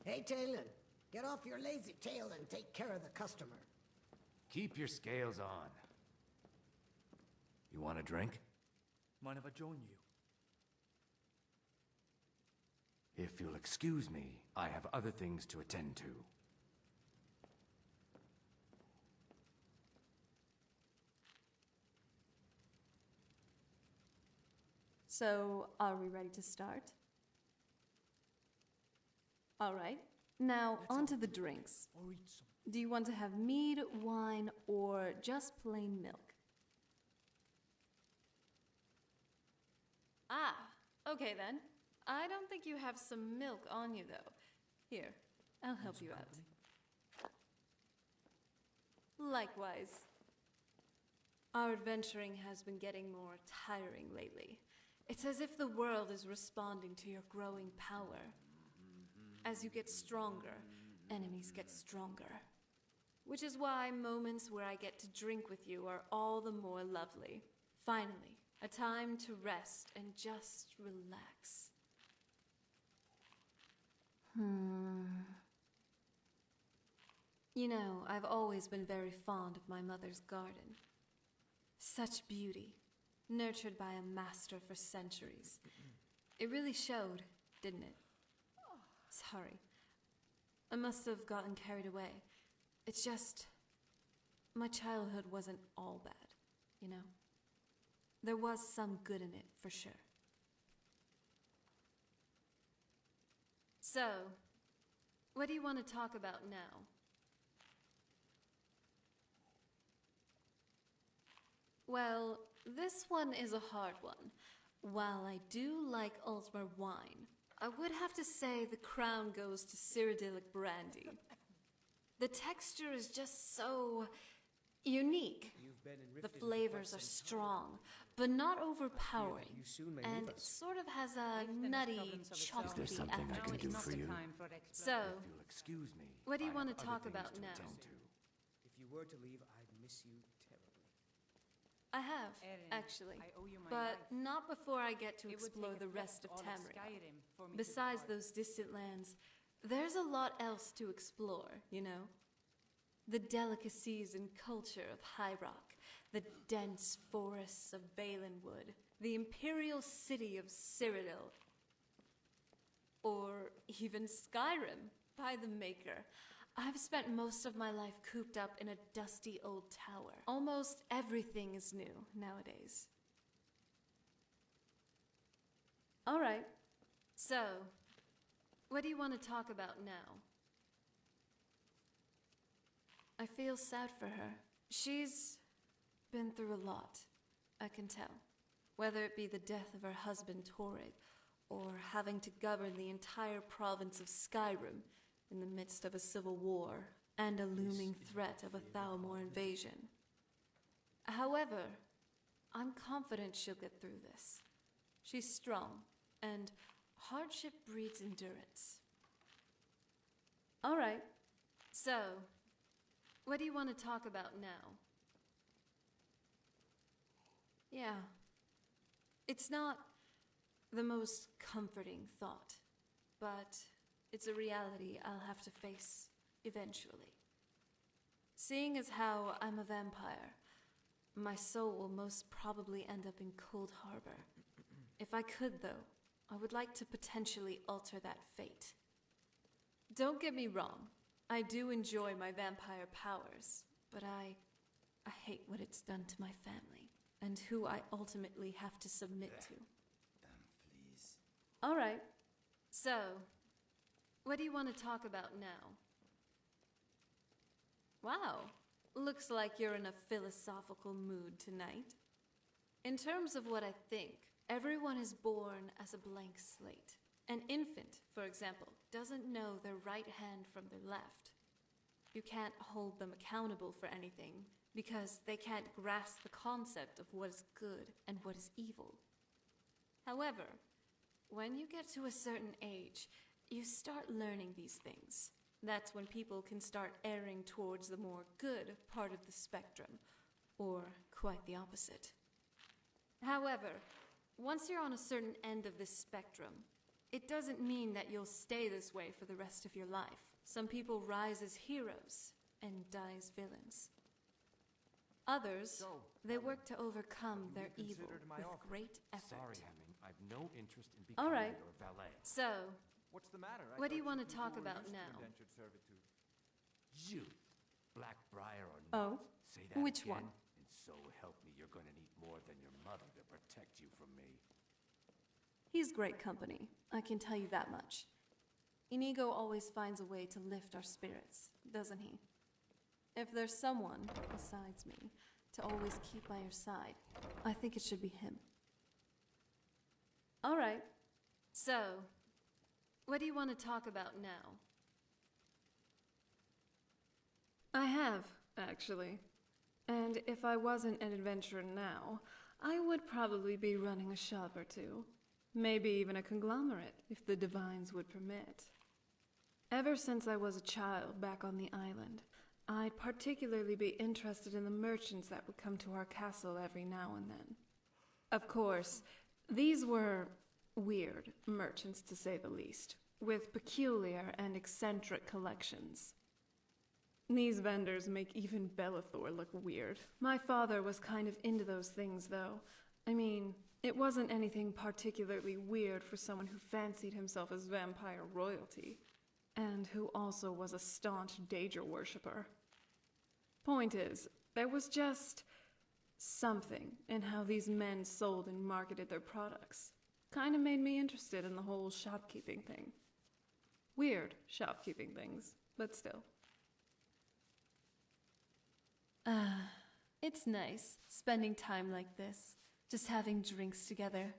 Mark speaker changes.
Speaker 1: Hey, Talon, get off your lazy tail and take care of the customer.
Speaker 2: Keep your scales on. You want a drink?
Speaker 3: Mind if I join you?
Speaker 2: If you'll excuse me, I have other things to attend to.
Speaker 4: So, are we ready to start? All right. Now, on to the drinks.
Speaker 3: Or eat some.
Speaker 4: Do you want to have mead, wine, or just plain milk? Ah, okay then. I don't think you have some milk on you, though. Here, I'll help you out. Likewise. Our adventuring has been getting more tiring lately. It's as if the world is responding to your growing power. As you get stronger, enemies get stronger. Which is why moments where I get to drink with you are all the more lovely. Finally, a time to rest and just relax. You know, I've always been very fond of my mother's garden. Such beauty, nurtured by a master for centuries. It really showed, didn't it? Sorry. I must have gotten carried away. It's just... my childhood wasn't all bad, you know? There was some good in it, for sure. So, what do you want to talk about now? Well, this one is a hard one. While I do like Ultmer wine, I would have to say the crown goes to Cyrodiilic brandy. The texture is just so unique. The flavors are strong, but not overpowering. And it sort of has a nutty, chocolatey
Speaker 2: Is there something I can do for you?
Speaker 4: So,
Speaker 2: If you'll excuse me,
Speaker 4: what do you
Speaker 2: I
Speaker 4: want
Speaker 2: have
Speaker 4: to
Speaker 2: other
Speaker 4: talk
Speaker 2: things
Speaker 4: about
Speaker 2: to
Speaker 4: now?
Speaker 2: attend to.
Speaker 5: If you were to leave, I'd miss you terribly.
Speaker 4: I have,
Speaker 6: Eren,
Speaker 4: actually.
Speaker 6: I owe you my
Speaker 4: But
Speaker 6: life.
Speaker 4: not before I get to
Speaker 6: It would
Speaker 4: explore
Speaker 6: take
Speaker 4: the
Speaker 6: effect
Speaker 4: rest of
Speaker 6: all
Speaker 4: Tamriel.
Speaker 6: Skyrim for me to
Speaker 4: Besides
Speaker 6: depart.
Speaker 4: those distant lands, there's a lot else to explore, you know? The delicacies and culture of High Rock, the dense forests of Valenwood, the imperial city of Cyrodiil, or even Skyrim, by the Maker. I've spent most of my life cooped up in a dusty old tower. Almost everything is new nowadays. All right. So, what do you want to talk about now? I feel sad for her. She's been through a lot, I can tell. Whether it be the death of her husband Torrig, or having to govern the entire province of Skyrim in the midst of a civil war and a looming threat of a Thalmor invasion. However, I'm confident she'll get through this. She's strong, and hardship breeds endurance. All right. So, what do you want to talk about now? Yeah. It's not the most comforting thought, but it's a reality I'll have to face eventually. Seeing as how I'm a vampire, my soul will most probably end up in Cold Harbor. If I could, though, I would like to potentially alter that fate. Don't get me wrong, I do enjoy my vampire powers, but I hate what it's done to my family, and who I ultimately have to submit to.
Speaker 5: Please.
Speaker 4: All right. So, what do you want to talk about now? Wow, looks like you're in a philosophical mood tonight. In terms of what I think, everyone is born as a blank slate. An infant, for example, doesn't know their right hand from their left. You can't hold them accountable for anything because they can't grasp the concept of what is good and what is evil. However, when you get to a certain age, you start learning these things. That's when people can start erring towards the more good part of the spectrum, or quite the opposite. However, once you're on a certain end of this spectrum, it doesn't mean that you'll stay this way for the rest of your life. Some people rise as heroes and die as villains. Others, they work to overcome their evil with great effort.
Speaker 2: Sorry, Hemming. I've no interest in
Speaker 4: All
Speaker 2: becoming
Speaker 4: right.
Speaker 2: your valet.
Speaker 4: So,
Speaker 6: What's the matter?
Speaker 4: what do you want to talk about now?
Speaker 2: Youth, Blackbriar or
Speaker 4: Oh?
Speaker 2: not. Say that
Speaker 4: Which
Speaker 2: again,
Speaker 4: one?
Speaker 2: and so help me, you're gonna need more than your mother to protect you from me.
Speaker 4: He's great company, I can tell you that much. Inigo always finds a way to lift our spirits, doesn't he? If there's someone, besides me, to always keep by your side, I think it should be him. All right. So, what do you want to talk about now?
Speaker 7: I have, actually. And if I wasn't an adventurer now, I would probably be running a shop or two. Maybe even a conglomerate, if the divines would permit. Ever since I was a child back on the island, I'd particularly be interested in the merchants that would come to our castle every now and then. Of course, these were weird merchants, to say the least, with peculiar and eccentric collections. These vendors make even Bellathor look weird. My father was kind of into those things, though. I mean, it wasn't anything particularly weird for someone who fancied himself as vampire royalty, and who also was a staunch Daedra worshipper. Point is, there was just something in how these men sold and marketed their products. Kind of made me interested in the whole shopkeeping thing. Weird shopkeeping things, but still.
Speaker 4: It's nice, spending time like this, just having drinks together.